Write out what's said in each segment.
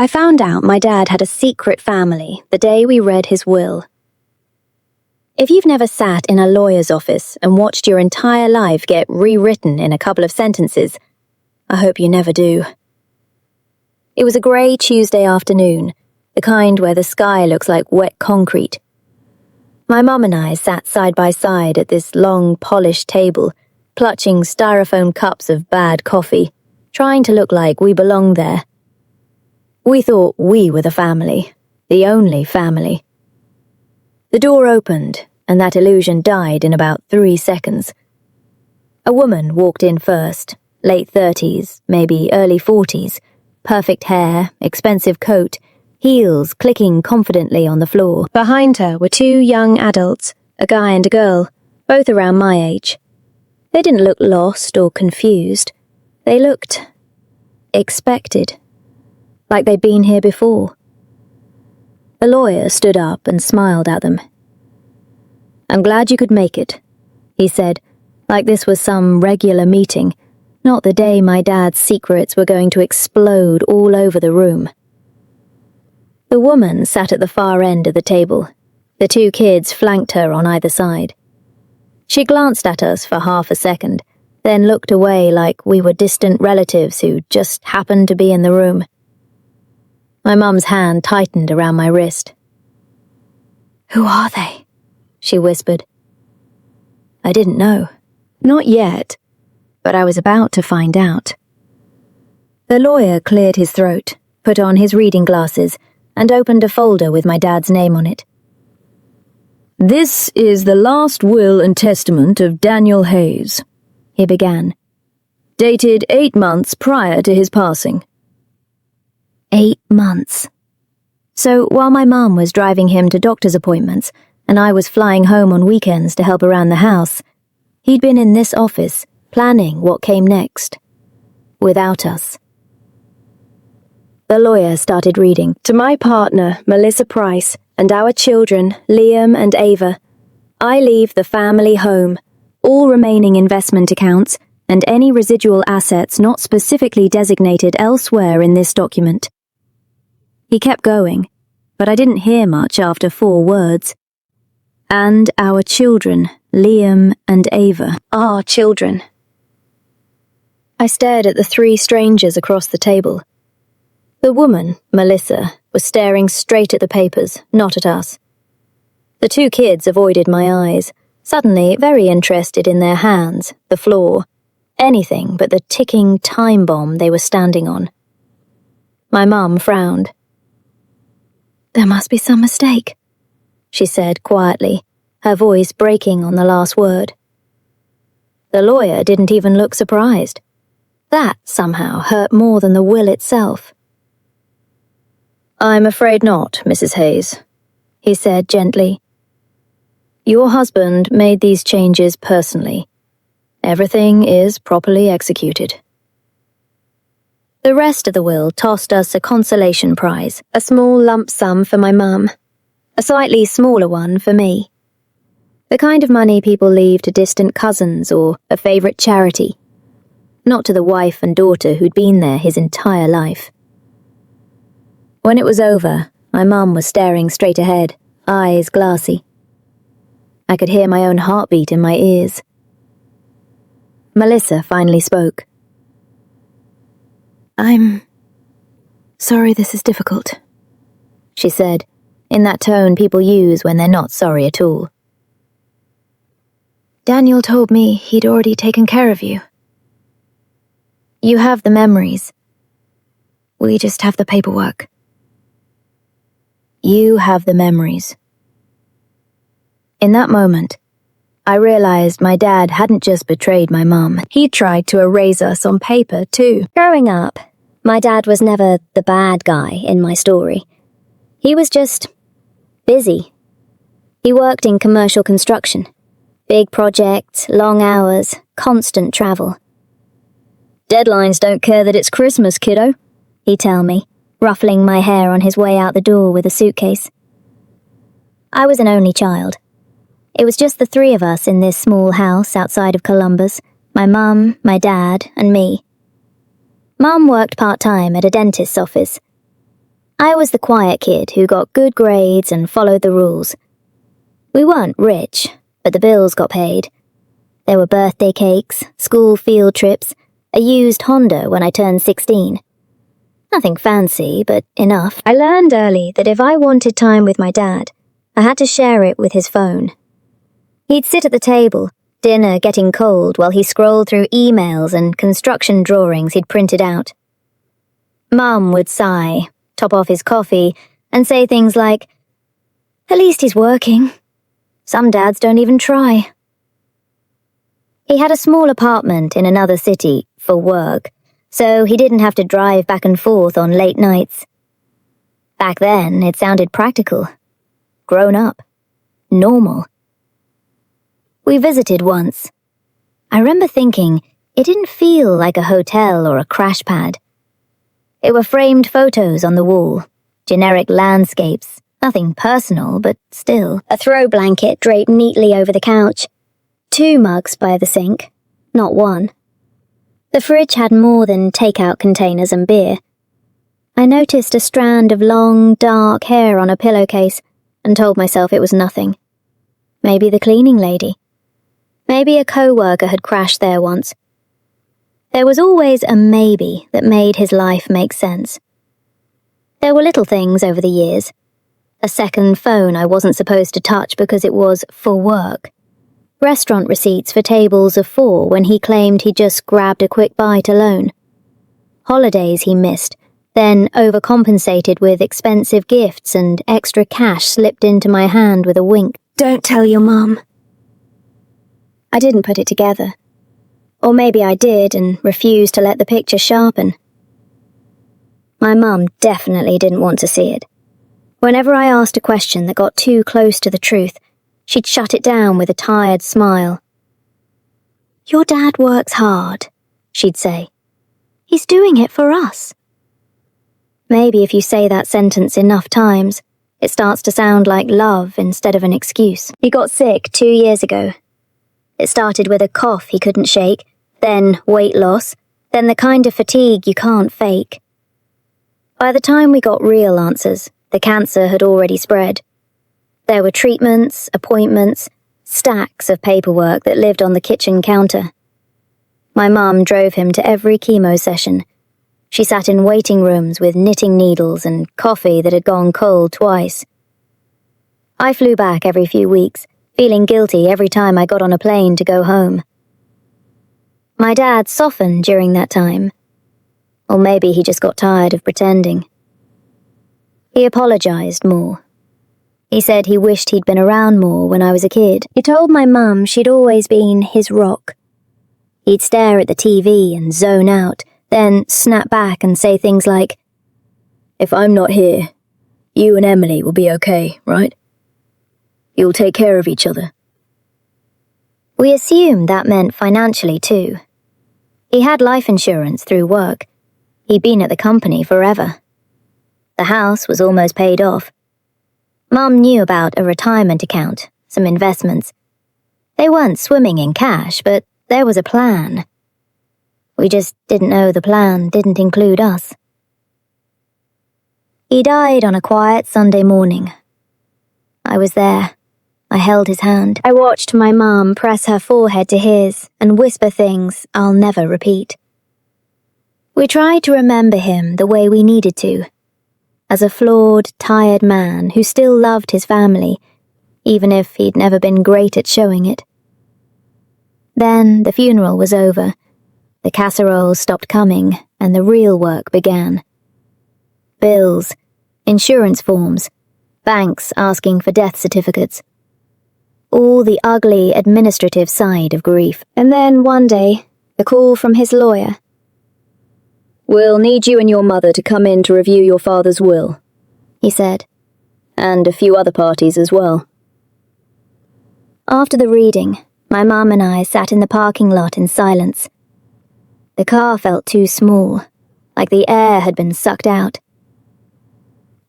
I found out my dad had a secret family the day we read his will. If you've never sat in a lawyer's office and watched your entire life get rewritten in a couple of sentences, I hope you never do. It was a grey Tuesday afternoon, the kind where the sky looks like wet concrete. My mum and I sat side by side at this long, polished table, clutching styrofoam cups of bad coffee, trying to look like we belonged there. We thought we were the family, the only family. The door opened, and that illusion died in about 3 seconds. A woman walked in first, late 30s, maybe early 40s, perfect hair, expensive coat, heels clicking confidently on the floor. Behind her were 2 young adults, a guy and a girl, both around my age. They didn't look lost or confused. They looked expected, like they'd been here before. The lawyer stood up and smiled at them. "I'm glad you could make it," he said, like this was some regular meeting, not the day my dad's secrets were going to explode all over the room. The woman sat at the far end of the table. The 2 kids flanked her on either side. She glanced at us for half a second, then looked away like we were distant relatives who just happened to be in the room. My mum's hand tightened around my wrist. "Who are they?" she whispered. I didn't know. Not yet. But I was about to find out. The lawyer cleared his throat, put on his reading glasses, and opened a folder with my dad's name on it. "This is the last will and testament of Daniel Hayes," he began, "dated 8 months prior to his passing." 8 months. So while my mum was driving him to doctor's appointments, and I was flying home on weekends to help around the house, he'd been in this office, planning what came next. Without us. The lawyer started reading. "To my partner, Melissa Price, and our children, Liam and Ava, I leave the family home, all remaining investment accounts, and any residual assets not specifically designated elsewhere in this document." He kept going, but I didn't hear much after 4 words. "And our children, Liam and Ava." Our children. I stared at the 3 strangers across the table. The woman, Melissa, was staring straight at the papers, not at us. The 2 kids avoided my eyes, suddenly very interested in their hands, the floor, anything but the ticking time bomb they were standing on. My mum frowned. "There must be some mistake," she said quietly, her voice breaking on the last word. The lawyer didn't even look surprised. That somehow hurt more than the will itself. "I'm afraid not, Mrs. Hayes," he said gently. "Your husband made these changes personally. Everything is properly executed." The rest of the will tossed us a consolation prize, a small lump sum for my mum, a slightly smaller one for me. The kind of money people leave to distant cousins or a favourite charity, not to the wife and daughter who'd been there his entire life. When it was over, my mum was staring straight ahead, eyes glassy. I could hear my own heartbeat in my ears. Melissa finally spoke. "I'm sorry this is difficult," she said, in that tone people use when they're not sorry at all. "Daniel told me he'd already taken care of you. You have the memories. We just have the paperwork." You have the memories. In that moment, I realized my dad hadn't just betrayed my mum. He tried to erase us on paper, too. Growing up, my dad was never the bad guy in my story. He was just busy. He worked in commercial construction. Big projects, long hours, constant travel. "Deadlines don't care that it's Christmas, kiddo," he'd tell me, ruffling my hair on his way out the door with a suitcase. I was an only child. It was just the 3 of us in this small house outside of Columbus, my mum, my dad, and me. Mum worked part-time at a dentist's office. I was the quiet kid who got good grades and followed the rules. We weren't rich, but the bills got paid. There were birthday cakes, school field trips, a used Honda when I turned 16. Nothing fancy, but enough. I learned early that if I wanted time with my dad, I had to share it with his phone. He'd sit at the table, dinner getting cold, while he scrolled through emails and construction drawings he'd printed out. Mum would sigh, top off his coffee, and say things like, "At least he's working. Some dads don't even try." He had a small apartment in another city for work, so he didn't have to drive back and forth on late nights. Back then, it sounded practical, grown up, normal. We visited once. I remember thinking it didn't feel like a hotel or a crash pad. It were framed photos on the wall, generic landscapes, nothing personal, but still. A throw blanket draped neatly over the couch. 2 mugs by the sink, not one. The fridge had more than takeout containers and beer. I noticed a strand of long, dark hair on a pillowcase and told myself it was nothing. Maybe the cleaning lady. Maybe a co-worker had crashed there once. There was always a maybe that made his life make sense. There were little things over the years. A second phone I wasn't supposed to touch because it was for work. Restaurant receipts for tables of 4 when he claimed he just grabbed a quick bite alone. Holidays he missed, then overcompensated with expensive gifts and extra cash slipped into my hand with a wink. "Don't tell your mum." I didn't put it together. Or maybe I did and refused to let the picture sharpen. My mum definitely didn't want to see it. Whenever I asked a question that got too close to the truth, she'd shut it down with a tired smile. "Your dad works hard," she'd say. "He's doing it for us." Maybe if you say that sentence enough times, it starts to sound like love instead of an excuse. He got sick 2 years ago. It started with a cough he couldn't shake, then weight loss, then the kind of fatigue you can't fake. By the time we got real answers, the cancer had already spread. There were treatments, appointments, stacks of paperwork that lived on the kitchen counter. My mum drove him to every chemo session. She sat in waiting rooms with knitting needles and coffee that had gone cold twice. I flew back every few weeks, feeling guilty every time I got on a plane to go home. My dad softened during that time. Or maybe he just got tired of pretending. He apologized more. He said he wished he'd been around more when I was a kid. He told my mum she'd always been his rock. He'd stare at the TV and zone out, then snap back and say things like, "If I'm not here, you and Emily will be okay, right? You'll take care of each other." We assumed that meant financially too. He had life insurance through work. He'd been at the company forever. The house was almost paid off. Mum knew about a retirement account, some investments. They weren't swimming in cash, but there was a plan. We just didn't know the plan didn't include us. He died on a quiet Sunday morning. I was there. I held his hand. I watched my mum press her forehead to his and whisper things I'll never repeat. We tried to remember him the way we needed to, as a flawed, tired man who still loved his family, even if he'd never been great at showing it. Then the funeral was over. The casseroles stopped coming, and the real work began. Bills, insurance forms, banks asking for death certificates. All the ugly administrative side of grief. And then one day, the call from his lawyer. "We'll need you and your mother to come in to review your father's will," he said. "And a few other parties as well." After the reading, my mum and I sat in the parking lot in silence. The car felt too small, like the air had been sucked out.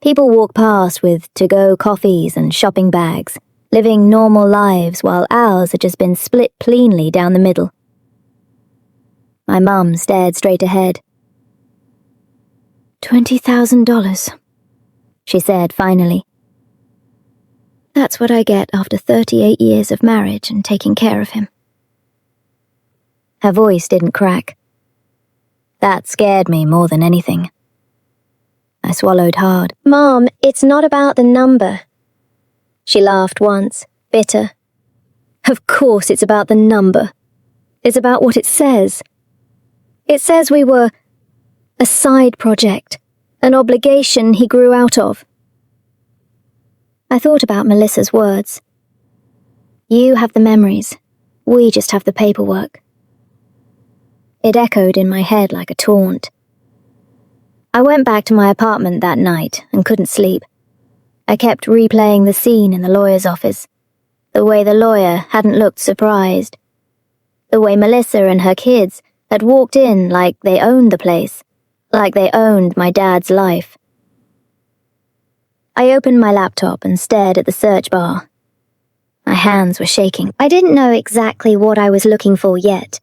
People walk past with to-go coffees and shopping bags, living normal lives while ours had just been split cleanly down the middle. My mum stared straight ahead. $20,000, she said finally. That's what I get after 38 years of marriage and taking care of him. Her voice didn't crack. That scared me more than anything. I swallowed hard. Mom, it's not about the number. She laughed once, bitter. Of course it's about the number. It's about what it says. It says we were a side project, an obligation he grew out of. I thought about Melissa's words. You have the memories, we just have the paperwork. It echoed in my head like a taunt. I went back to my apartment that night and couldn't sleep. I kept replaying the scene in the lawyer's office, the way the lawyer hadn't looked surprised, the way Melissa and her kids had walked in like they owned the place, like they owned my dad's life. I opened my laptop and stared at the search bar. My hands were shaking. I didn't know exactly what I was looking for yet,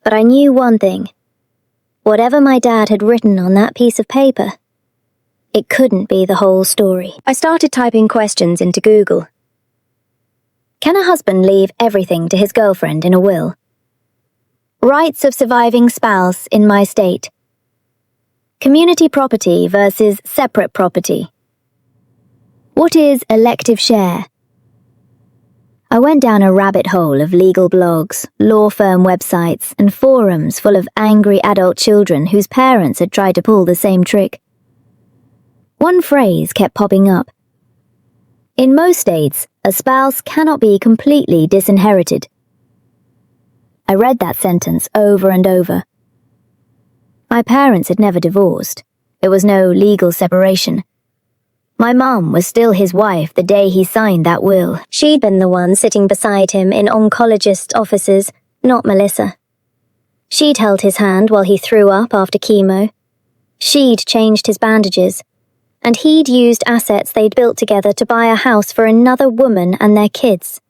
but I knew one thing. Whatever my dad had written on that piece of paper, it couldn't be the whole story. I started typing questions into Google. Can a husband leave everything to his girlfriend in a will? Rights of surviving spouse in my state. Community property versus separate property. What is elective share? I went down a rabbit hole of legal blogs, law firm websites, and forums full of angry adult children whose parents had tried to pull the same trick. One phrase kept popping up. In most states, a spouse cannot be completely disinherited. I read that sentence over and over. My parents had never divorced. There was no legal separation. My mum was still his wife the day he signed that will. She'd been the one sitting beside him in oncologist offices, not Melissa. She'd held his hand while he threw up after chemo. She'd changed his bandages. And he'd used assets they'd built together to buy a house for another woman and their kids.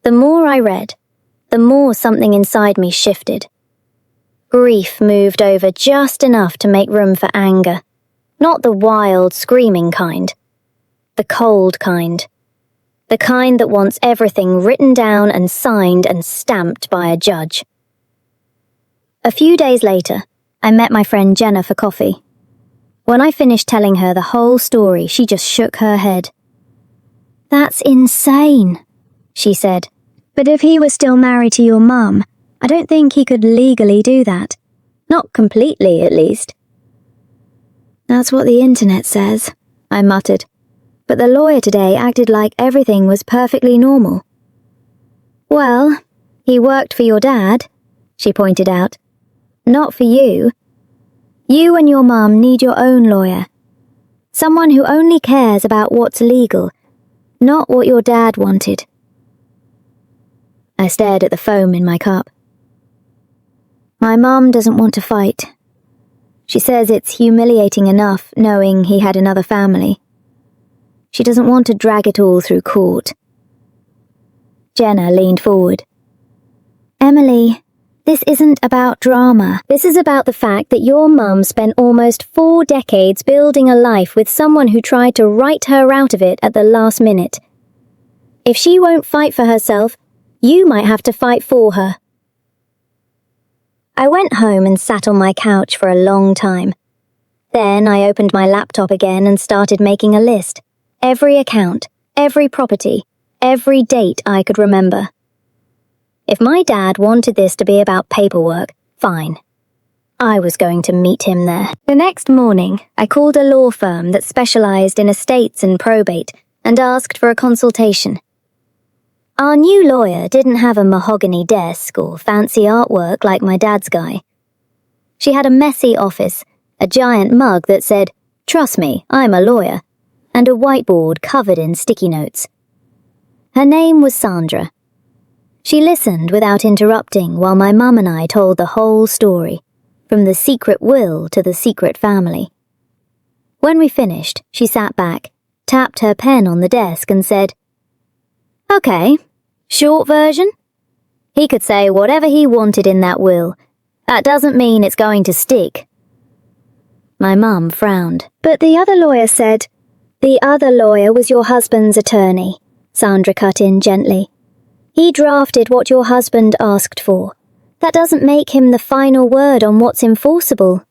The more I read, the more something inside me shifted. Grief moved over just enough to make room for anger. Not the wild, screaming kind. The cold kind. The kind that wants everything written down and signed and stamped by a judge. A few days later, I met my friend Jenna for coffee. When I finished telling her the whole story, she just shook her head. That's insane, she said. But if he was still married to your mum, I don't think he could legally do that. Not completely, at least. That's what the internet says, I muttered. But the lawyer today acted like everything was perfectly normal. Well, he worked for your dad, she pointed out. Not for you. You and your mum need your own lawyer. Someone who only cares about what's legal, not what your dad wanted. I stared at the foam in my cup. My mum doesn't want to fight. She says it's humiliating enough knowing he had another family. She doesn't want to drag it all through court. Jenna leaned forward. Emily, this isn't about drama. This is about the fact that your mum spent almost 4 decades building a life with someone who tried to write her out of it at the last minute. If she won't fight for herself, you might have to fight for her. I went home and sat on my couch for a long time. Then I opened my laptop again and started making a list. Every account, every property, every date I could remember. If my dad wanted this to be about paperwork, fine. I was going to meet him there. The next morning, I called a law firm that specialized in estates and probate and asked for a consultation. Our new lawyer didn't have a mahogany desk or fancy artwork like my dad's guy. She had a messy office, a giant mug that said, "Trust me, I'm a lawyer," and a whiteboard covered in sticky notes. Her name was Sandra. She listened without interrupting while my mum and I told the whole story, from the secret will to the secret family. When we finished, she sat back, tapped her pen on the desk and said, "Okay. Short version? He could say whatever he wanted in that will. That doesn't mean it's going to stick." My mum frowned. But the other lawyer said, "The other lawyer was your husband's attorney," Sandra cut in gently. "He drafted what your husband asked for. That doesn't make him the final word on what's enforceable."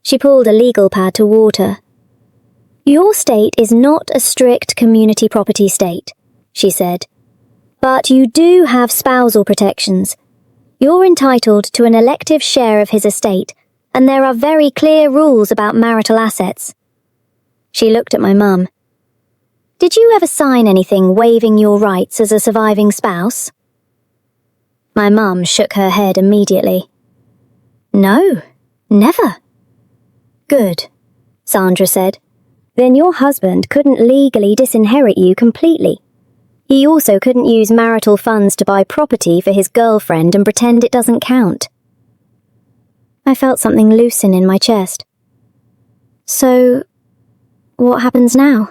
She pulled a legal pad toward her. "Your state is not a strict community property state," she said. "But you do have spousal protections. You're entitled to an elective share of his estate, and there are very clear rules about marital assets." She looked at my mum. "Did you ever sign anything waiving your rights as a surviving spouse?" My mum shook her head immediately. "No, never." "Good," Sandra said. "Then your husband couldn't legally disinherit you completely. He also couldn't use marital funds to buy property for his girlfriend and pretend it doesn't count." I felt something loosen in my chest. "So, what happens now?"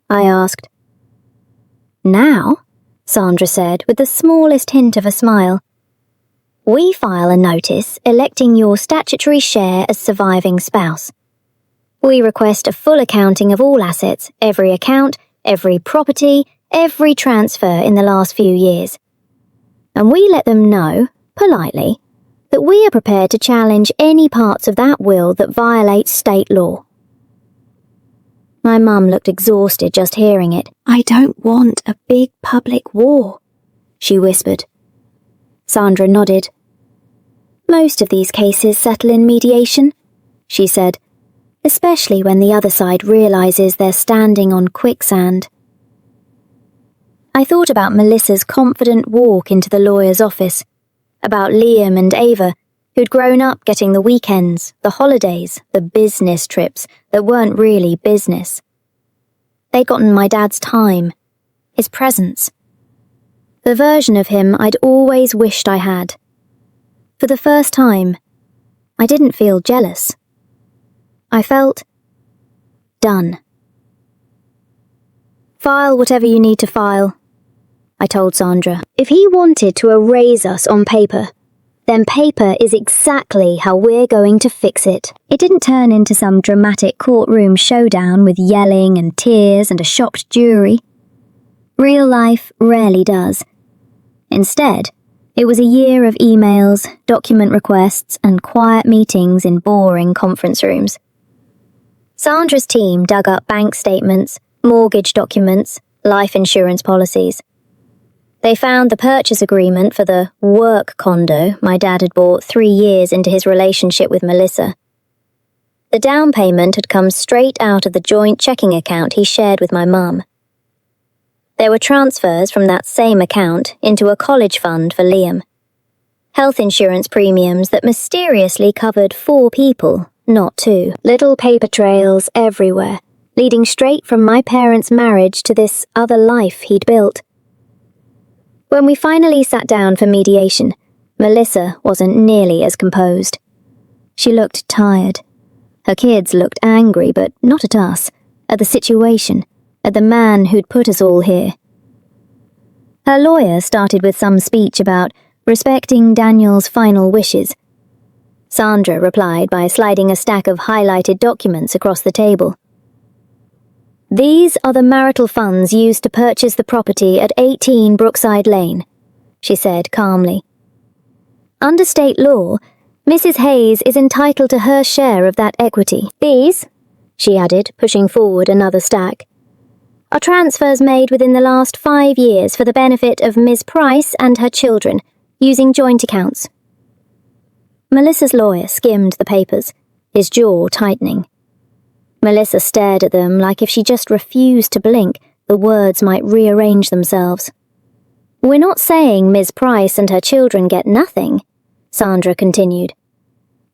I asked. "Now," Sandra said with the smallest hint of a smile, "we file a notice electing your statutory share as surviving spouse. We request a full accounting of all assets, every account, every property, every transfer in the last few years. And we let them know, politely, that we are prepared to challenge any parts of that will that violate state law." My mum looked exhausted just hearing it. "I don't want a big public war," she whispered. Sandra nodded. "Most of these cases settle in mediation," she said, "especially when the other side realizes they're standing on quicksand." I thought about Melissa's confident walk into the lawyer's office, about Liam and Ava, who'd grown up getting the weekends, the holidays, the business trips that weren't really business. They'd gotten my dad's time, his presence, the version of him I'd always wished I had. For the first time, I didn't feel jealous. I felt done. "File whatever you need to file," I told Sandra. "If he wanted to erase us on paper, then paper is exactly how we're going to fix it." It didn't turn into some dramatic courtroom showdown with yelling and tears and a shocked jury. Real life rarely does. Instead, it was a year of emails, document requests, and quiet meetings in boring conference rooms. Sandra's team dug up bank statements, mortgage documents, life insurance policies. They found the purchase agreement for the work condo my dad had bought 3 years into his relationship with Melissa. The down payment had come straight out of the joint checking account he shared with my mum. There were transfers from that same account into a college fund for Liam. Health insurance premiums that mysteriously covered 4 people, not 2. Little paper trails everywhere, leading straight from my parents' marriage to this other life he'd built. When we finally sat down for mediation, Melissa wasn't nearly as composed. She looked tired. Her kids looked angry, but not at us, at the situation, at the man who'd put us all here. Her lawyer started with some speech about respecting Daniel's final wishes. Sandra replied by sliding a stack of highlighted documents across the table. "These are the marital funds used to purchase the property at 18 Brookside Lane," she said calmly. "Under state law, Mrs. Hayes is entitled to her share of that equity. These," she added, pushing forward another stack, "are transfers made within the last 5 years for the benefit of Ms. Price and her children, using joint accounts." Melissa's lawyer skimmed the papers, his jaw tightening. Melissa stared at them like if she just refused to blink, the words might rearrange themselves. "We're not saying Ms. Price and her children get nothing," Sandra continued.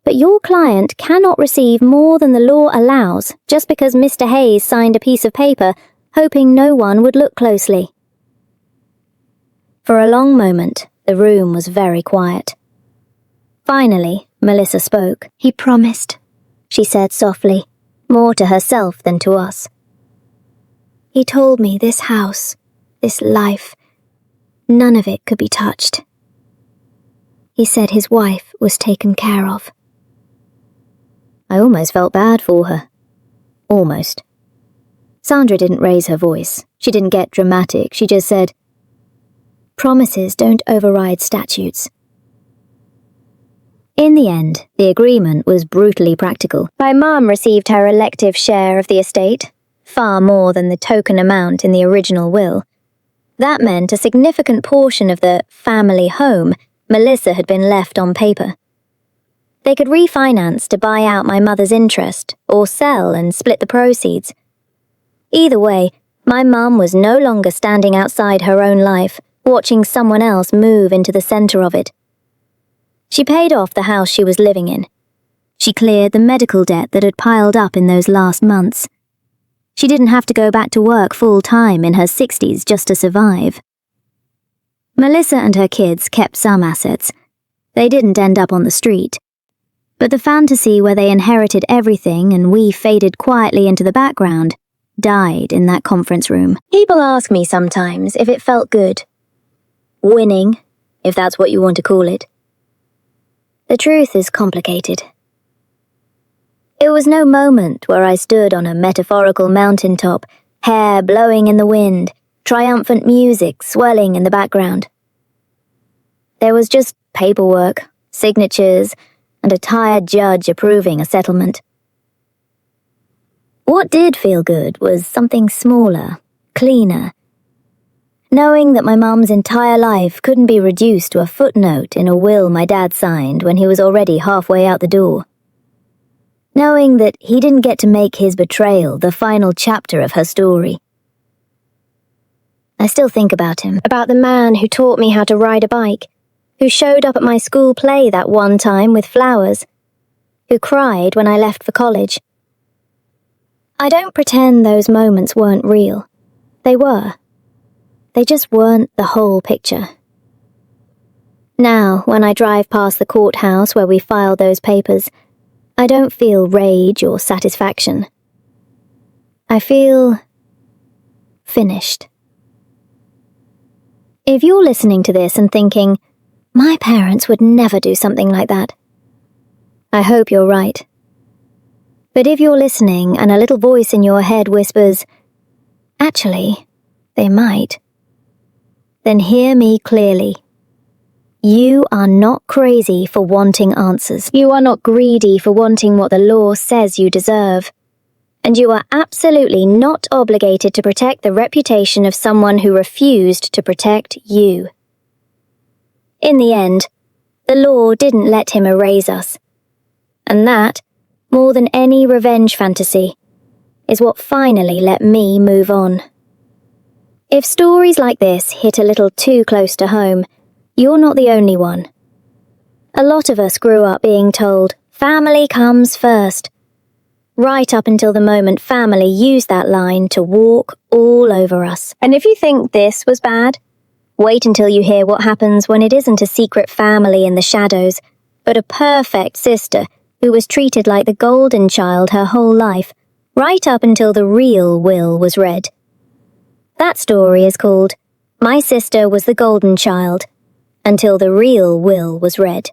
"But your client cannot receive more than the law allows just because Mr. Hayes signed a piece of paper hoping no one would look closely." For a long moment, the room was very quiet. Finally, Melissa spoke. "He promised," she said softly, more to herself than to us. "He told me this house, this life, none of it could be touched. He said his wife was taken care of." I almost felt bad for her. Almost. Sandra didn't raise her voice. She didn't get dramatic. She just said, "Promises don't override statutes." In the end, the agreement was brutally practical. My mum received her elective share of the estate, far more than the token amount in the original will. That meant a significant portion of the family home Melissa had been left on paper. They could refinance to buy out my mother's interest, or sell and split the proceeds. Either way, my mum was no longer standing outside her own life, watching someone else move into the center of it. She paid off the house she was living in. She cleared the medical debt that had piled up in those last months. She didn't have to go back to work full-time in her 60s just to survive. Melissa and her kids kept some assets. They didn't end up on the street. But the fantasy where they inherited everything and we faded quietly into the background died in that conference room. People ask me sometimes if it felt good. Winning, if that's what you want to call it. The truth is complicated. It was no moment where I stood on a metaphorical mountaintop, hair blowing in the wind, triumphant music swelling in the background. There was just paperwork, signatures, and a tired judge approving a settlement. What did feel good was something smaller, cleaner. Knowing that my mum's entire life couldn't be reduced to a footnote in a will my dad signed when he was already halfway out the door. Knowing that he didn't get to make his betrayal the final chapter of her story. I still think about him, about the man who taught me how to ride a bike, who showed up at my school play that one time with flowers, who cried when I left for college. I don't pretend those moments weren't real. They were. They just weren't the whole picture. Now, when I drive past the courthouse where we filed those papers, I don't feel rage or satisfaction. I feel finished. If you're listening to this and thinking, my parents would never do something like that, I hope you're right. But if you're listening and a little voice in your head whispers, actually, they might, then hear me clearly. You are not crazy for wanting answers. You are not greedy for wanting what the law says you deserve. And you are absolutely not obligated to protect the reputation of someone who refused to protect you. In the end, the law didn't let him erase us. And that, more than any revenge fantasy, is what finally let me move on. If stories like this hit a little too close to home, you're not the only one. A lot of us grew up being told, family comes first. Right up until the moment family used that line to walk all over us. And if you think this was bad, wait until you hear what happens when it isn't a secret family in the shadows, but a perfect sister who was treated like the golden child her whole life, right up until the real will was read. That story is called My Sister Was the Golden Child, Until the Real Will Was Read.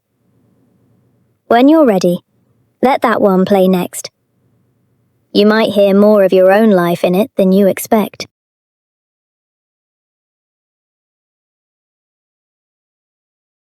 When you're ready, let that one play next. You might hear more of your own life in it than you expect.